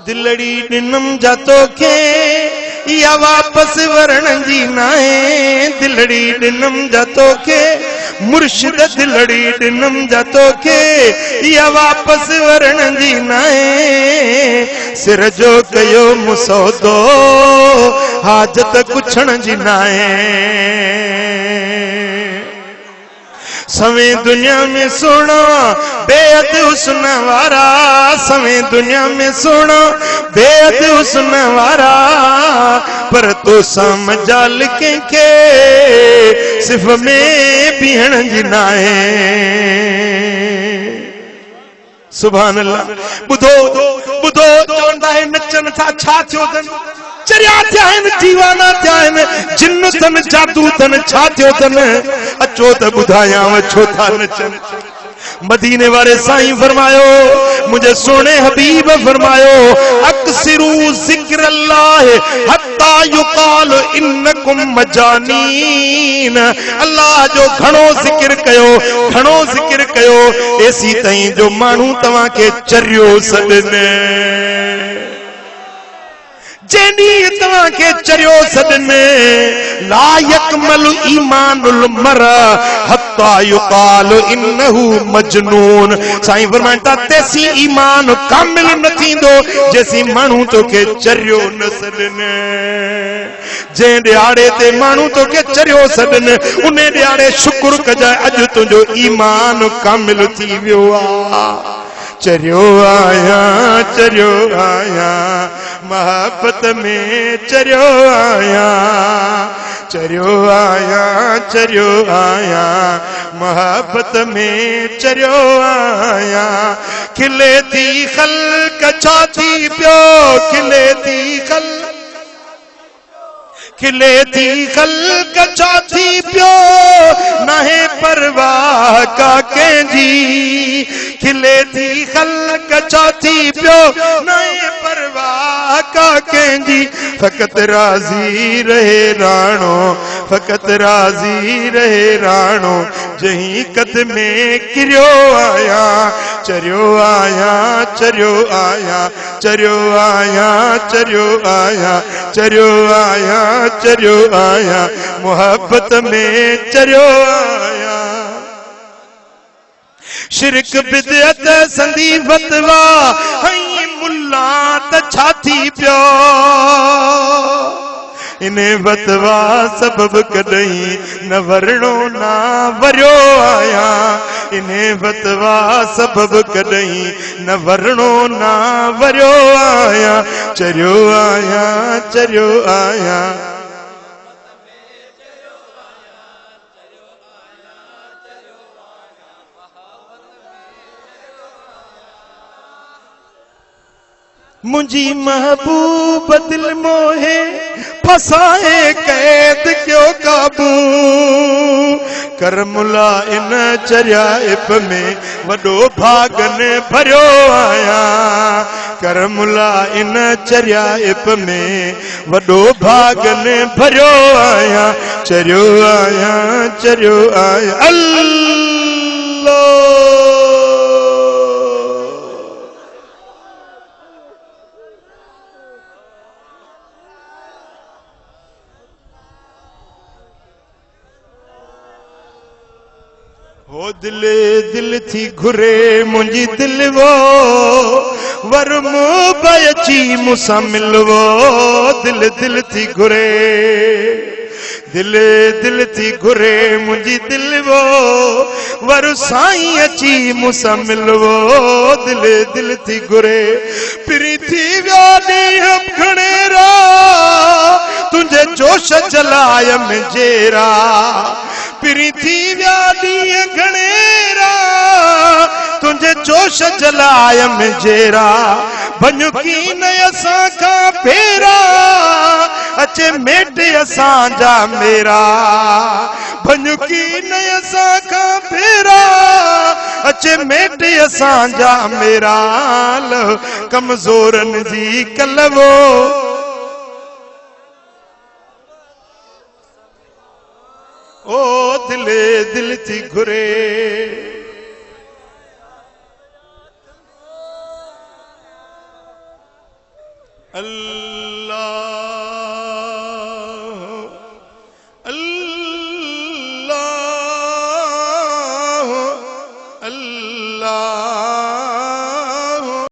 दिलड़ी दिनम जातो के या वापस वरण जी नाए दिलड़ी दिनम जातो के मुर्शिद दिलड़ी दिनम जातो के या वापस वरण जी नाए सिर जो कयो मुसौदो हाजत कुछण जी नाए सवे दुनिया में सुनो बेअद हुस्न वारा सवे दुनिया में सुनो बेअद हुस्न वारा पर तो समझाल के सिर्फ में बिहण जिनाए सुभान अल्लाह बुधो बुधो चवंदा है नचन था छा थियो तन चरिया थिया आहिनि दीवाना थिया आहिनि जिन्न तन जादू तन छा थियो तन अचो त ॿुधायांव छो था नचन मदीने वाले साईं फरमायो मुझे सोने हबीब फरमायो अक्सिरू जिक्र अल्लाह हत्ता युकाल इन्नकुम मजानीन अल्लाह जो घणो जिक्र कयो ऐसी तई जो मानू तवा के चरियो सदने जेनी तवा के चरियो सदने ला यकमल ईमानुल मरा हत्ता युकाल इन्नहु मजनून साईं फरमाता तेसी ईमान कामिल न थींदो जैसी मानू तो के चरियो न सदने जे दिहाड़े ते मानू तो के चरियो सदने उन्हें दिहाड़े शुक्र कजाए अज तुझो ईमान कामिल थी वियो आ चरियो आया मोहब्बत में चरियो आया मोहब्बत में चरियो आया खिले थी खल्क छाती प्यो खिले थी खल्क छाती प्यो नाहे परवाह का कंहिंजी खिले थी खल्क छाती प्यो नाहे परवाह का कंहिंजी फकत राजी रहे राणो जहीं कद में किरियो आया चरियो आया मोहब्बत में चरियो आया शिरक बिदअत संदी फतवा हई मुल्ला त छाती पियो इन्हें फतवा सबब कदई न वरणो ना वरियो आया इन्हें फतवा सबब कदई न वरणो ना वरियो आया चरियो आया मुझी महबूब दिल मोहे फसाए कैद क्यों काबू करमुला इन चरियाइब में वडो भागन भरियो आया करमुला इन चरियाइब में वडो भागन भरियो आया चरियो आया अल्लाह हो दिल थी घुरे मुंजी दिल वो वर मुबयची मुसा मिलवो दिल थी घुरे दिल थी घुरे मुंजी दिल वो वर साईं अची मुसा मिलवो दिल थी घुरे पिरी थी व्यानी हम घणेरा तुझे जोश जलाय में जेरा पिरी थी व्यानी घणेरा तुझे जोश जलाय में जेरा भनुकी न असां खां फेरा अचे मेट असां जा मेरा भनुकी न असां खां फेरा अचे मेट असां जा मेरा कमज़ोरन जी कलवो ओ दिल थी घुरे अल्लाह